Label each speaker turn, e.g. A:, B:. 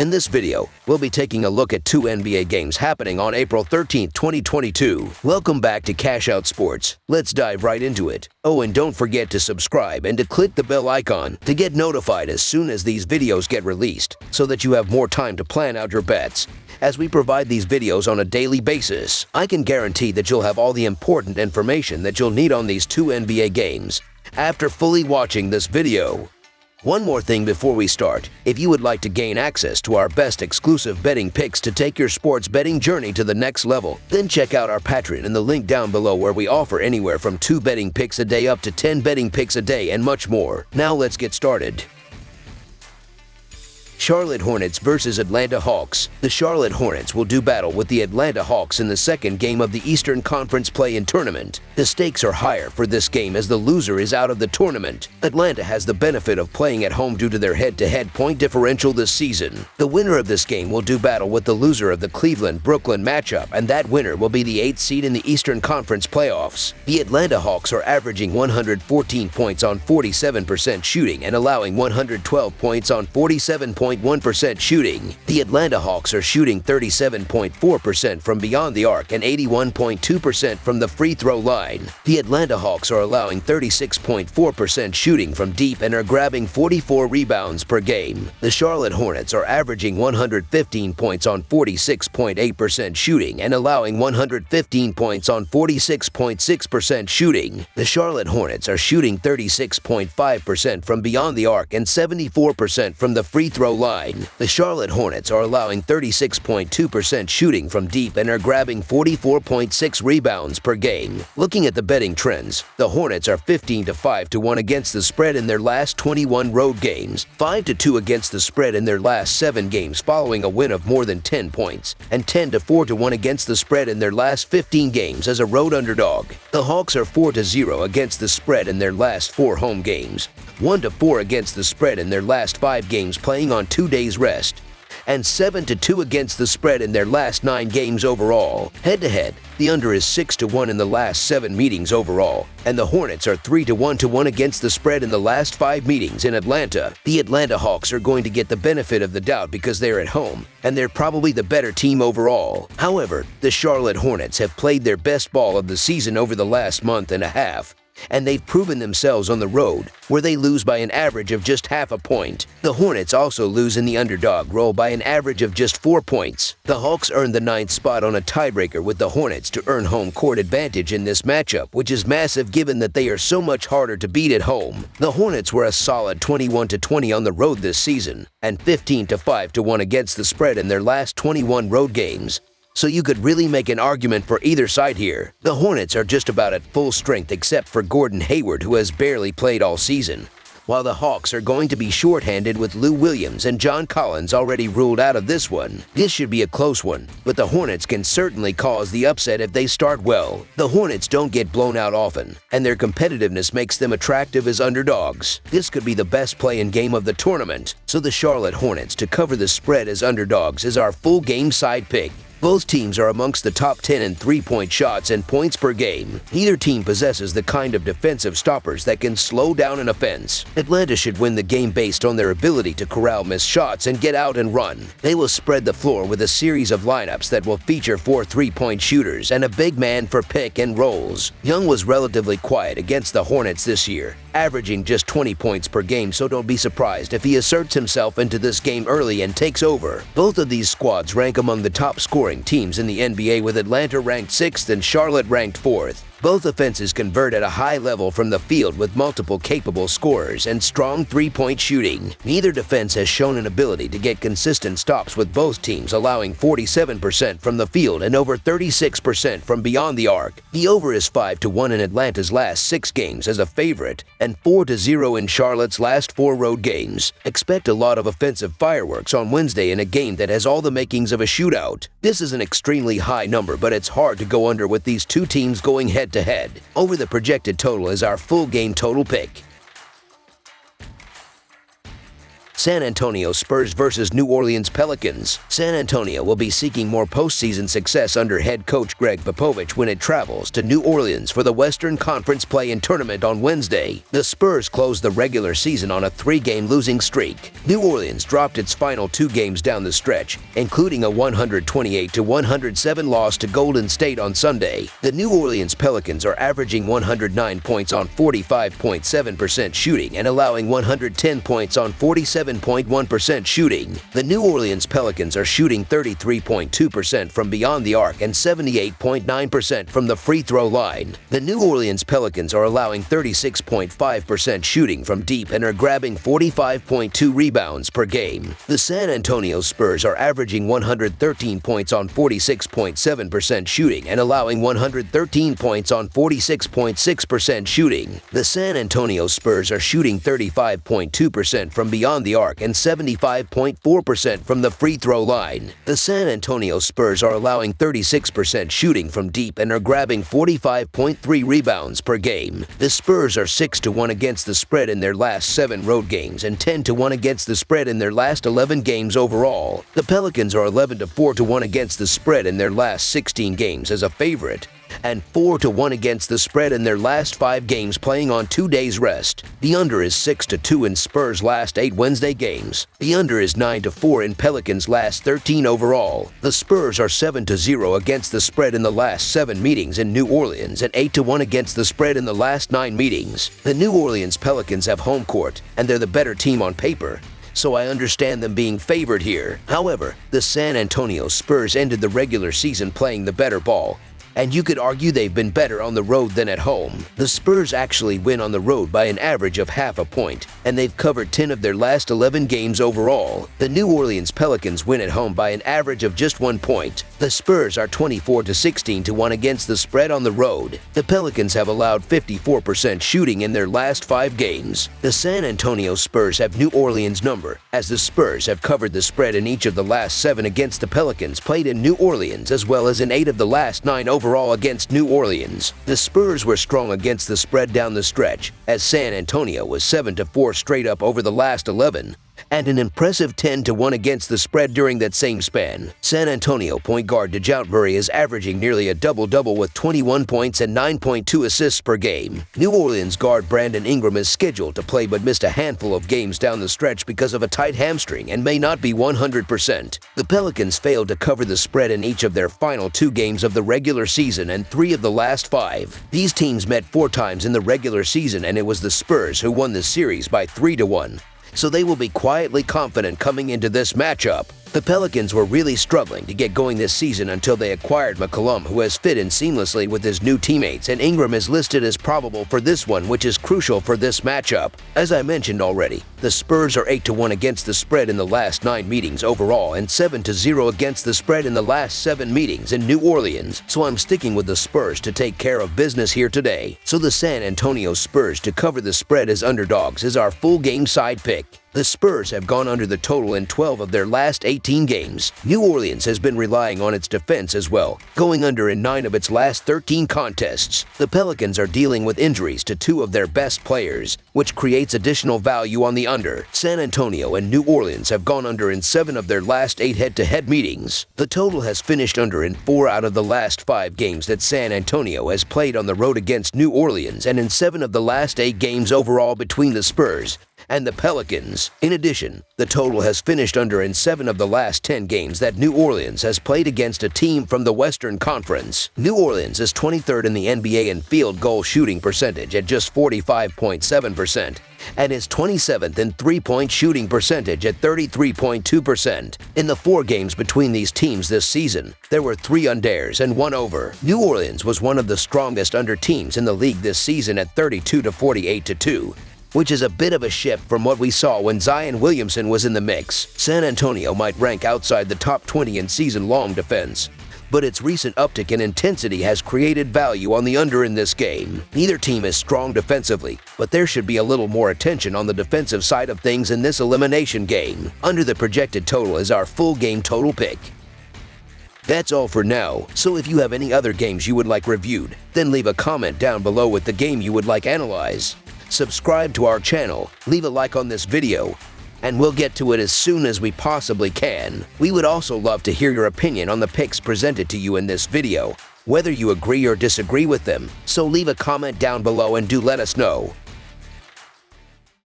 A: In this video, we'll be taking a look at two NBA games happening on April 13, 2022. Welcome back to Cash Out Sports. Let's dive right into it. Oh, and don't forget to subscribe and to click the bell icon to get notified as soon as these videos get released, so that you have more time to plan out your bets. As we provide these videos on a daily basis, I can guarantee that you'll have all the important information that you'll need on these two NBA games after fully watching this video. One more thing before we start. If you would like to gain access to our best exclusive betting picks to take your sports betting journey to the next level, then check out our Patreon in the link down below, where we offer anywhere from 2 betting picks a day up to 10 betting picks a day and much more. Now let's get started. Charlotte Hornets versus Atlanta Hawks. The Charlotte Hornets will do battle with the Atlanta Hawks in the second game of the Eastern Conference play-in tournament. The stakes are higher for this game as the loser is out of the tournament. Atlanta has the benefit of playing at home due to their head-to-head point differential this season. The winner of this game will do battle with the loser of the Cleveland-Brooklyn matchup, and that winner will be the 8th seed in the Eastern Conference playoffs. The Atlanta Hawks are averaging 114 points on 47% shooting and allowing 112 points on 47.1% shooting. The Atlanta Hawks are shooting 37.4% from beyond the arc and 81.2% from the free throw line. The Atlanta Hawks are allowing 36.4% shooting from deep and are grabbing 44 rebounds per game. The Charlotte Hornets are averaging 115 points on 46.8% shooting and allowing 115 points on 46.6% shooting. The Charlotte Hornets are shooting 36.5% from beyond the arc and 74% from the free throw line. The Charlotte Hornets are allowing 36.2% shooting from deep and are grabbing 44.6 rebounds per game. Looking at the betting trends, the Hornets are 15-5-1 against the spread in their last 21 road games, 5-2 against the spread in their last 7 games following a win of more than 10 points, and 10-4-1 against the spread in their last 15 games as a road underdog. The Hawks are 4-0 against the spread in their last 4 home games, 1-4 against the spread in their last 5 games playing on 2 days rest, and 7-2 against the spread in their last 9 games overall. Head-to-head, the under is 6-1 in the last 7 meetings overall, and the Hornets are 3-1 against the spread in the last 5 meetings in Atlanta. The Atlanta Hawks are going to get the benefit of the doubt because they're at home, and they're probably the better team overall. However, the Charlotte Hornets have played their best ball of the season over the last month and a half, and they've proven themselves on the road, where they lose by an average of just half a point. The Hornets also lose in the underdog role by an average of just 4 points. The Hawks earned the 9th spot on a tiebreaker with the Hornets to earn home court advantage in this matchup, which is massive given that they are so much harder to beat at home. The Hornets were a solid 21-20 on the road this season, and 15-5-1 against the spread in their last 21 road games. So you could really make an argument for either side here. The Hornets are just about at full strength except for Gordon Hayward, who has barely played all season, while the Hawks are going to be shorthanded with Lou Williams and John Collins already ruled out of this one. This should be a close one, but the Hornets can certainly cause the upset if they start well. The Hornets don't get blown out often, and their competitiveness makes them attractive as underdogs. This could be the best play-in game of the tournament, so the Charlotte Hornets to cover the spread as underdogs is our full game side pick. Both teams are amongst the top 10 in three-point shots and points per game. Neither team possesses the kind of defensive stoppers that can slow down an offense. Atlanta should win the game based on their ability to corral missed shots and get out and run. They will spread the floor with a series of lineups that will feature 4 three-point shooters and a big man for pick and rolls. Young was relatively quiet against the Hornets this year, averaging just 20 points per game, so don't be surprised if he asserts himself into this game early and takes over. Both of these squads rank among the top scoring teams in the NBA, with Atlanta ranked 6th and Charlotte ranked 4th. Both offenses convert at a high level from the field with multiple capable scorers and strong three-point shooting. Neither defense has shown an ability to get consistent stops, with both teams allowing 47% from the field and over 36% from beyond the arc. The over is 5-1 in Atlanta's last 6 games as a favorite and 4-0 in Charlotte's last 4 road games. Expect a lot of offensive fireworks on Wednesday in a game that has all the makings of a shootout. This is an extremely high number, but it's hard to go under with these two teams going head-to-head. Over the projected total is our full game total pick. San Antonio Spurs versus New Orleans Pelicans. San Antonio will be seeking more postseason success under head coach Greg Popovich when it travels to New Orleans for the Western Conference play-in tournament on Wednesday. The Spurs closed the regular season on a 3-game losing streak. New Orleans dropped its final 2 games down the stretch, including a 128-107 loss to Golden State on Sunday. The New Orleans Pelicans are averaging 109 points on 45.7% shooting and allowing 110 points on 47.1% shooting. The New Orleans Pelicans are shooting 33.2% from beyond the arc and 78.9% from the free throw line. The New Orleans Pelicans are allowing 36.5% shooting from deep and are grabbing 45.2 rebounds per game. The San Antonio Spurs are averaging 113 points on 46.7% shooting and allowing 113 points on 46.6% shooting. The San Antonio Spurs are shooting 35.2% from beyond the arc and 75.4% from the free throw line. The San Antonio Spurs are allowing 36% shooting from deep and are grabbing 45.3 rebounds per game. The Spurs are 6-1 against the spread in their last 7 road games and 10-1 against the spread in their last 11 games overall. The Pelicans are 11-4-1 against the spread in their last 16 games as a favorite, and 4-1 against the spread in their last 5 games playing on 2 days rest. The under is 6-2 in Spurs' last 8 Wednesday games. The under is 9-4 in Pelicans' last 13 overall. The Spurs are 7-0 against the spread in the last 7 meetings in New Orleans and 8-1 against the spread in the last 9 meetings. The New Orleans Pelicans have home court, and they're the better team on paper, so I understand them being favored here. However, the San Antonio Spurs ended the regular season playing the better ball, and you could argue they've been better on the road than at home. The Spurs actually win on the road by an average of half a point, and they've covered 10 of their last 11 games overall. The New Orleans Pelicans win at home by an average of just 1 point. The Spurs are 24-16-1 against the spread on the road. The Pelicans have allowed 54% shooting in their last 5 games. The San Antonio Spurs have New Orleans' number, as the Spurs have covered the spread in each of the last 7 against the Pelicans played in New Orleans, as well as in 8 of the last 9 overall against New Orleans. The Spurs were strong against the spread down the stretch, as San Antonio was 7-4 straight up over the last 11, and an impressive 10-1 against the spread during that same span. San Antonio point guard DeJounte Murray is averaging nearly a double-double with 21 points and 9.2 assists per game. New Orleans guard Brandon Ingram is scheduled to play but missed a handful of games down the stretch because of a tight hamstring and may not be 100%. The Pelicans failed to cover the spread in each of their final 2 games of the regular season and 3 of the last 5. These teams met 4 times in the regular season, and it was the Spurs who won the series by 3-1. So they will be quietly confident coming into this matchup. The Pelicans were really struggling to get going this season until they acquired McCollum, who has fit in seamlessly with his new teammates, and Ingram is listed as probable for this one, which is crucial for this matchup. As I mentioned already, the Spurs are 8-1 against the spread in the last 9 meetings overall and 7-0 against the spread in the last 7 meetings in New Orleans, so I'm sticking with the Spurs to take care of business here today. So the San Antonio Spurs to cover the spread as underdogs is our full game side pick. The Spurs have gone under the total in 12 of their last 18 games. New Orleans has been relying on its defense as well, going under in 9 of its last 13 contests. The Pelicans are dealing with injuries to 2 of their best players, which creates additional value on the under. San Antonio and New Orleans have gone under in 7 of their last 8 head-to-head meetings. The total has finished under in 4 out of the last 5 games that San Antonio has played on the road against New Orleans, and in 7 of the last 8 games overall between the Spurs and the Pelicans. In addition, the total has finished under in 7 of the last 10 games that New Orleans has played against a team from the Western Conference. New Orleans is 23rd in the NBA in field goal shooting percentage at just 45.7%, and is 27th in three-point shooting percentage at 33.2%. In the 4 games between these teams this season, there were 3 unders and 1 over. New Orleans was one of the strongest under teams in the league this season at 32-48-2, which is a bit of a shift from what we saw when Zion Williamson was in the mix. San Antonio might rank outside the top 20 in season-long defense, but its recent uptick in intensity has created value on the under in this game. Neither team is strong defensively, but there should be a little more attention on the defensive side of things in this elimination game. Under the projected total is our full game total pick. That's all for now, so if you have any other games you would like reviewed, then leave a comment down below with the game you would like analyzed. Subscribe to our channel, leave a like on this video, and we'll get to it as soon as we possibly can. We would also love to hear your opinion on the picks presented to you in this video, whether you agree or disagree with them, so leave a comment down below and do let us know.